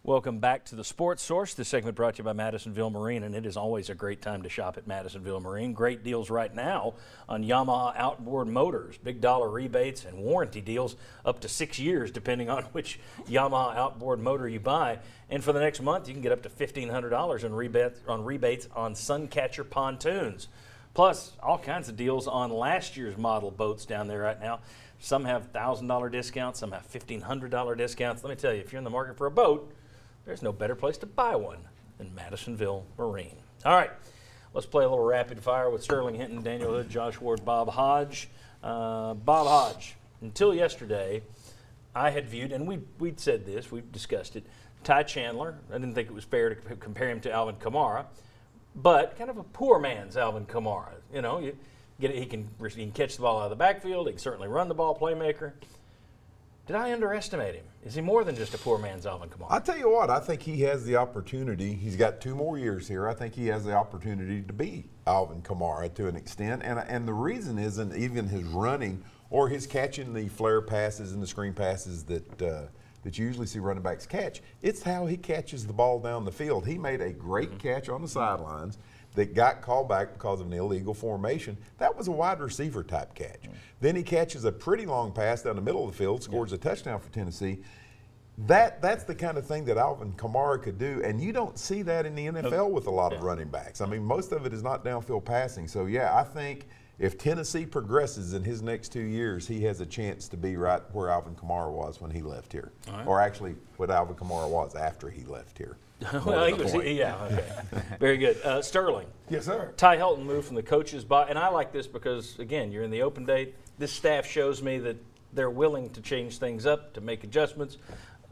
Welcome back to the Sports Source. This segment brought to you by Madisonville Marine, and it is always a great time to shop at Madisonville Marine. Great deals right now on Yamaha outboard motors. Big dollar rebates and warranty deals up to 6 years, depending on which Yamaha outboard motor you buy. And for the next month, you can get up to $1,500 in rebates on Suncatcher pontoons. Plus, all kinds of deals on last year's model boats down there right now. Some have $1,000 discounts, some have $1,500 discounts. Let me tell you, if you're in the market for a boat, there's no better place to buy one than Madisonville Marine. All right, let's play a little rapid fire with Sterling Hinton, Daniel Hood, Josh Ward, Bob Hodge. Bob Hodge, until yesterday, I had viewed, and we'd said this, we've discussed it, Ty Chandler. I didn't think it was fair to compare him to Alvin Kamara, but kind of a poor man's Alvin Kamara. You know, he can catch the ball out of the backfield. He can certainly run the ball, playmaker. Did I underestimate him? Is he more than just a poor man's Alvin Kamara? I'll tell you what, I think he has the opportunity. He's got 2 more years here. I think he has the opportunity to be Alvin Kamara to an extent. And the reason isn't even his running or his catching the flare passes and the screen passes that you usually see running backs catch. It's how he catches the ball down the field. He made a great catch on the sidelines that got called back because of an illegal formation. That was a wide receiver type catch. Then he catches a pretty long pass down the middle of the field, scores a touchdown for Tennessee. That's the kind of thing that Alvin Kamara could do, and you don't see that in the NFL with a lot of running backs. I mean, most of it is not downfield passing. So, yeah, I think if Tennessee progresses in his next 2 years, he has a chance to be right where Alvin Kamara was when he left here. Right. Or actually what Alvin Kamara was after he left here. Well, yeah, okay. Very good. Sterling. Yes, sir. Ty Helton moved from the coach's box, and I like this because, again, you're in the open date. This staff shows me that they're willing to change things up, to make adjustments.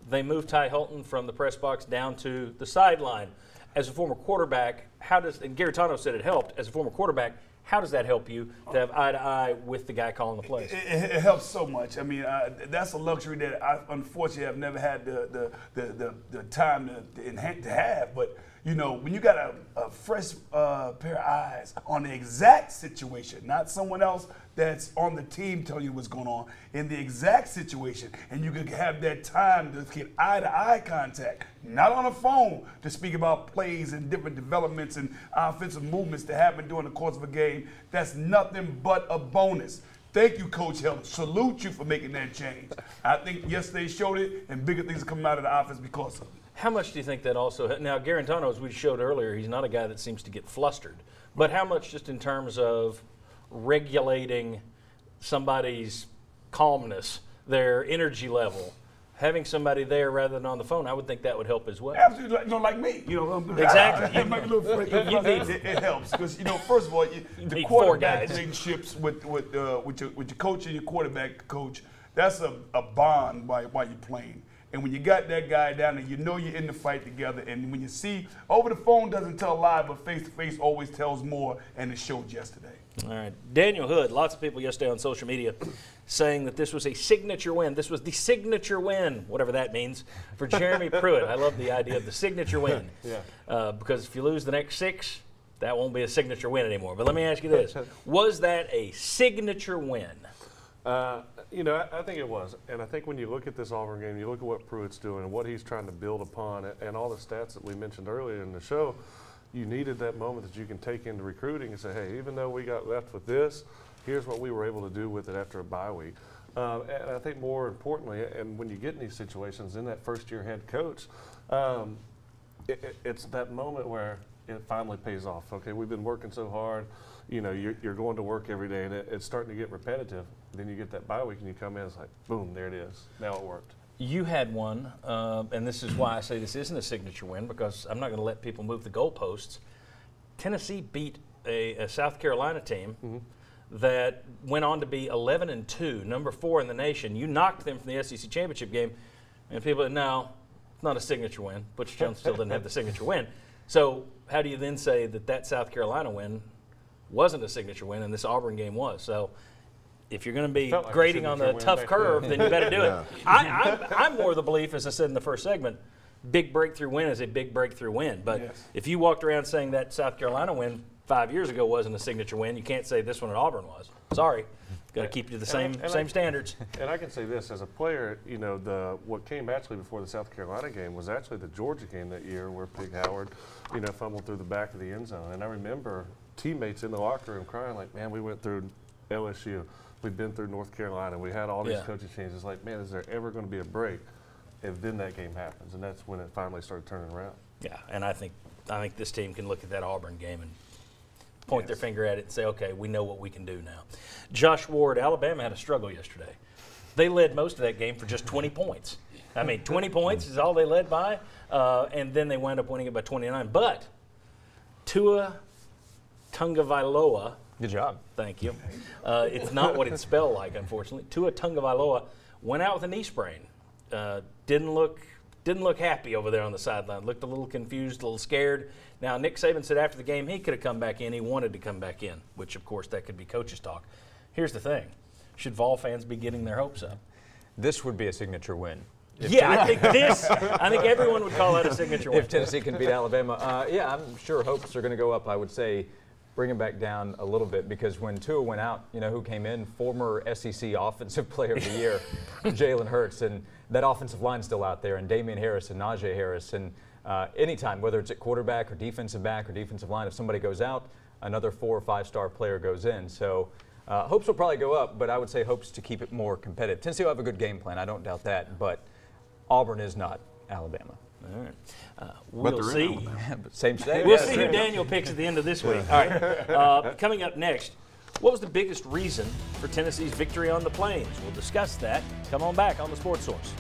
They moved Ty Helton from the press box down to the sideline. As a former quarterback, and Garitano said it helped, as a former quarterback, how does that help you to have eye-to-eye with the guy calling the plays? It helps so much. I mean, that's a luxury that I unfortunately have never had the time to have. But, you know, when you got a fresh pair of eyes on the exact situation, not someone else that's on the team telling you what's going on, in the exact situation, and you can have that time to get eye-to-eye contact, not on a phone, to speak about plays and different developments and offensive movements that happen during the course of a game, that's nothing but a bonus. Thank you, Coach Helton. Salute you for making that change. I think yesterday showed it, and bigger things are coming out of the offense because of it. How much do you think that also – now, Garantano, as we showed earlier, he's not a guy that seems to get flustered. But how much just in terms of regulating somebody's calmness, their energy level, having somebody there rather than on the phone, I would think that would help as well. Absolutely, like me. You know, exactly. It helps because, you know, first of all, the quarterback relationships with your coach and your quarterback coach, that's a bond while you're playing. And when you got that guy down there, you know you're in the fight together. And when you see, over the phone doesn't tell a lie, but face-to-face always tells more, and it showed yesterday. All right. Daniel Hood, lots of people yesterday on social media saying that this was a signature win. This was the signature win, whatever that means, for Jeremy Pruitt. I love the idea of the signature win. Because if you lose the next 6, that won't be a signature win anymore. But let me ask you this. Was that a signature win? You know, I think it was. And I think when you look at this Auburn game, you look at what Pruitt's doing and what he's trying to build upon and all the stats that we mentioned earlier in the show, you needed that moment that you can take into recruiting and say, hey, even though we got left with this, here's what we were able to do with it after a bye week. And I think more importantly, and when you get in these situations, in that first-year head coach, it's that moment where it finally pays off. Okay, we've been working so hard. You know, you're going to work every day, and it's starting to get repetitive. Then you get that bye week, and you come in, it's like, boom, there it is. Now it worked. You had one, and this is why I say this isn't a signature win, because I'm not going to let people move the goalposts. Tennessee beat a South Carolina team that went on to be 11-2, number 4 in the nation. You knocked them from the SEC championship game, and people said, no, it's not a signature win. Butch Jones still didn't have the signature win. So how do you then say that South Carolina win wasn't a signature win and this Auburn game was? So if you're going to be grading on the tough curve, then you better do it. I'm more of the belief, as I said in the first segment, big breakthrough win is a big breakthrough win. But if you walked around saying that South Carolina win 5 years ago wasn't a signature win, you can't say this one at Auburn was. Sorry. Got to keep you to the same and same standards. And I can say this as a player, you know, what came actually before the South Carolina game was actually the Georgia game that year where Pig Howard, you know, fumbled through the back of the end zone. And I remember teammates in the locker room crying like, man, we went through LSU. We've been through North Carolina. We had all these coaching changes. Like, man, is there ever going to be a break? And then that game happens, and that's when it finally started turning around. Yeah, and I think this team can look at that Auburn game and point their finger at it and say, okay, we know what we can do now. Josh Ward, Alabama had a struggle yesterday. They led most of that game for just 20 points. I mean, 20 points is all they led by, and then they wound up winning it by 29. But Tua Tagovailoa, good job. Thank you. It's not what it's spelled like, unfortunately. Tua Tagovailoa went out with a knee sprain. Didn't look happy over there on the sideline. Looked a little confused, a little scared. Now, Nick Saban said after the game he could have come back in. He wanted to come back in, which, of course, that could be coach's talk. Here's the thing. Should Vol fans be getting their hopes up? This would be a signature win. I think everyone would call that a signature win. If Tennessee can beat Alabama. Yeah, I'm sure hopes are going to go up. I would say bring him back down a little bit because when Tua went out, you know who came in? Former SEC Offensive Player of the Year, Jalen Hurts. And that offensive line's still out there, and Damian Harris and Najee Harris. And anytime, whether it's at quarterback or defensive back or defensive line, if somebody goes out, another 4 or 5-star player goes in. So hopes will probably go up, but I would say hopes to keep it more competitive. Tennessee will have a good game plan, I don't doubt that, but Auburn is not Alabama. All right. We'll see. Same state. We'll see who Daniel picks at the end of this week. All right. Coming up next, what was the biggest reason for Tennessee's victory on the Plains? We'll discuss that. Come on back on the Sports Source.